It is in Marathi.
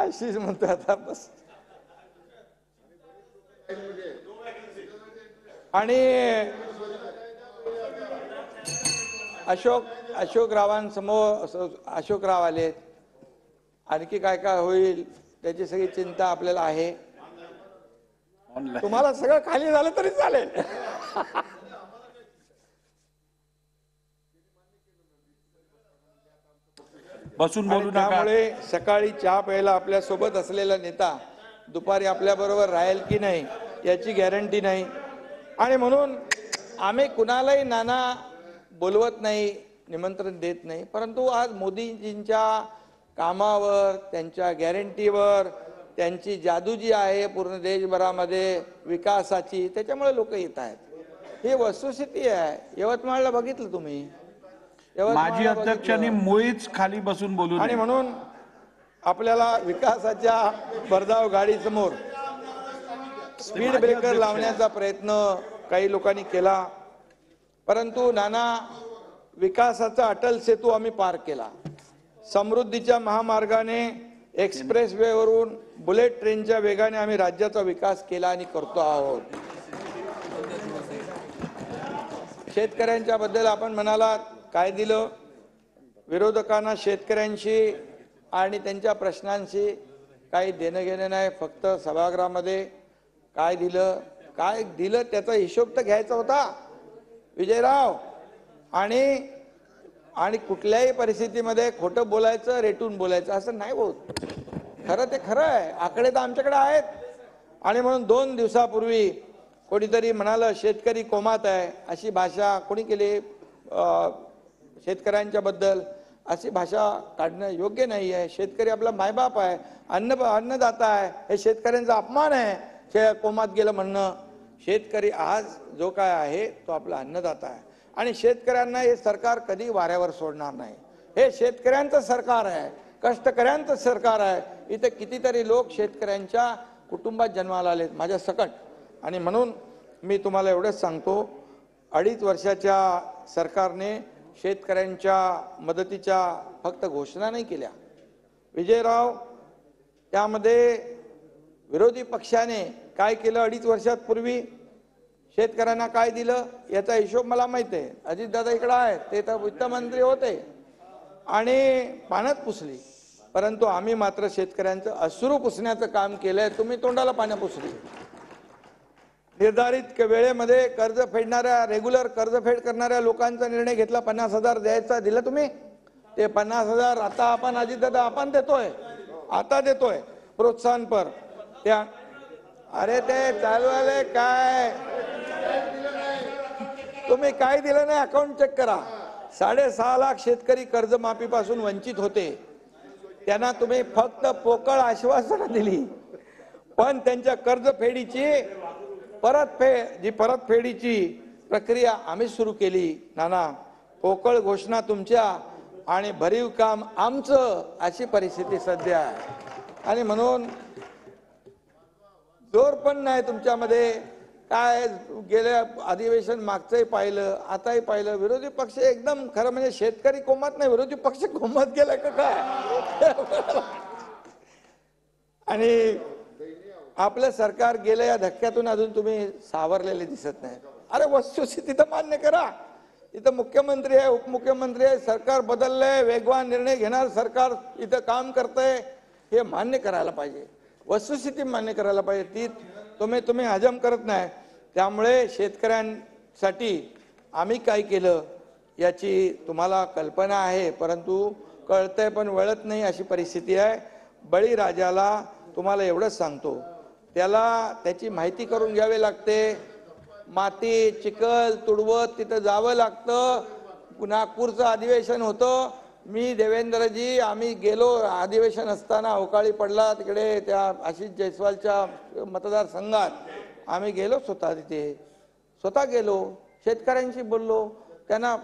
आशिष म्हणतो आता बस. आणि अशोकरावांसमोर अशोकराव आले. आणखी काय काय होईल त्याची सगळी चिंता आपल्याला आहे. तुम्हाला सगळं खाली झालं तरी चालेल. बसून बोलू नका. त्यामुळे सकाळी चहा प्यायला आपल्या सोबत असलेला नेता दुपारी आपल्या बरोबर राहील की नाही याची गॅरंटी नाही. आणि म्हणून आम्ही कुणालाही नाना बोलवत नाही, निमंत्रण देत नाही. परंतु आज मोदीजींच्या कामावर, त्यांच्या गॅरंटीवर, त्यांची जादू जी आहे पूर्ण देशभरामध्ये विकासाची, त्याच्यामुळे लोक येत आहेत. ही वस्तुस्थिती आहे. यवतमाळला बघितलं तुम्ही. माजी अध्यक्षांनी मुळीच खाली बसून बोलू नये. आणि म्हणून आपल्याला विकासाच्या भरधाव गाडी समोर स्पीड ब्रेकर लावण्याचा प्रयत्न काही लोकांनी केला. परंतु नाना, विकासाचा अटल सेतू आम्ही पार केला. समृद्धीच्या महामार्गाने एक्सप्रेस वे वरून बुलेट ट्रेनच्या वेगाने आम्ही राज्याचा विकास केला आणि करतो आहोत. शेतकऱ्यांच्या बद्दल आपण म्हणालात काय दिलं. विरोधकांना शेतकऱ्यांशी आणि त्यांच्या प्रश्नांशी काही देणं घेणं नाही. फक्त सभागृहामध्ये काय दिलं त्याचा हिशोब तर घ्यायचा होता विजयराव. आणि कुठल्याही परिस्थितीमध्ये खोटं बोलायचं, रेटून बोलायचं असं नाही होत. खरं ते खरं आहे. आकडे तर आमच्याकडे आहेत. आणि म्हणून 2 दिवसापूर्वी कोणीतरी म्हणालं शेतकरी कोमात आहे, अशी भाषा कोणी केली शेतकऱ्यांच्या बद्दल. अशी भाषा काढणं योग्य नाही आहे. शेतकरी आपला मायबाप आहे, अन्नदाता आहे. हे शेतकऱ्यांचा अपमान आहे कोमात गेलं म्हणणं. शेतकरी आज जो काय आहे तो आपला अन्नदाता आहे. आणि शेतकऱ्यांना हे सरकार कधी वाऱ्यावर सोडणार नाही. हे शेतकऱ्यांचं सरकार आहे, कष्टकऱ्यांचं सरकार आहे. इथे कितीतरी लोक शेतकऱ्यांच्या कुटुंबात जन्माला आलेत माझ्या सकट. आणि म्हणून मी तुम्हाला एवढंच सांगतो, 2.5 वर्षाच्या सरकारने शेतकऱ्यांच्या मदतीच्या फक्त घोषणा नाही केल्या विजयराव. त्यामध्ये विरोधी पक्षाने काय केलं 2.5 वर्षात पूर्वी, शेतकऱ्यांना काय दिलं याचा हिशोब मला माहिती आहे. अजितदादा इकडे आहेत, ते तर वित्तमंत्री होते आणि पाण्यात पुसली. परंतु आम्ही मात्र शेतकऱ्यांचं अश्रू पुसण्याचं काम केलंय. तुम्ही तोंडाला पाण्या पुसली. निर्धारित वेळेमध्ये कर्ज फेडणाऱ्या, रेग्युलर कर्जफेड करणाऱ्या लोकांचा निर्णय घेतला. 50,000 द्यायचा, दिलं तुम्ही. ते 50,000 आता आपण अजितदादा आपण देतोय, आता देतोय प्रोत्साहनपर. त्या अरे ते चालू आले काय, तुम्ही काय दिलं नाही अकाउंट चेक करा. 6.5 लाख शेतकरी कर्जमाफीपासून वंचित होते. त्यांना तुम्ही फक्त पोकळ आश्वासनं दिली. पण त्यांच्या कर्जफेडीची परतफेडीची प्रक्रिया आम्ही सुरू केली. नाना, पोकळ घोषणा तुमच्या आणि भरीव काम आमचं, अशी परिस्थिती सध्या आहे. आणि म्हणून जोर पण नाही तुमच्यामध्ये. काय गेल्या अधिवेशन मागचंही पाहिलं, आताही पाहिलं. विरोधी पक्ष एकदम खरं म्हणजे शेतकरी कोमात नाही, विरोधी पक्ष कोमात गेला का काय. आणि आपलं सरकार गेलं या धक्क्यातून अजून तुम्ही सावरलेले दिसत नाही. अरे वस्तुस्थिती तर मान्य करा. इथं मुख्यमंत्री आहे, उपमुख्यमंत्री आहे, सरकार बदललंय, वेगवान निर्णय घेणार सरकार इथं काम करतंय, हे मान्य करायला पाहिजे. वस्तुस्थिती मान्य करायला पाहिजे. ती तुम्ही हजम करत नाही. त्यामुळे शेतकऱ्यांसाठी आम्ही काय केलं याची तुम्हाला कल्पना आहे, परंतु कळतंय पण वळत नाही अशी परिस्थिती आहे. बळीराजाला तुम्हाला एवढंच सांगतो, त्याला त्याची माहिती करून घ्यावी लागते. माती चिखल तुडवत तिथं जावं लागतं. नागपूरचं अधिवेशन होतं. मी देवेंद्रजी आम्ही गेलो, अधिवेशन असताना अवकाळी पडला तिकडे त्या आशिष जयस्वालच्या मतदारसंघात. आम्ही गेलो स्वतः तिथे, स्वतः गेलो, शेतकऱ्यांशी बोललो, त्यांना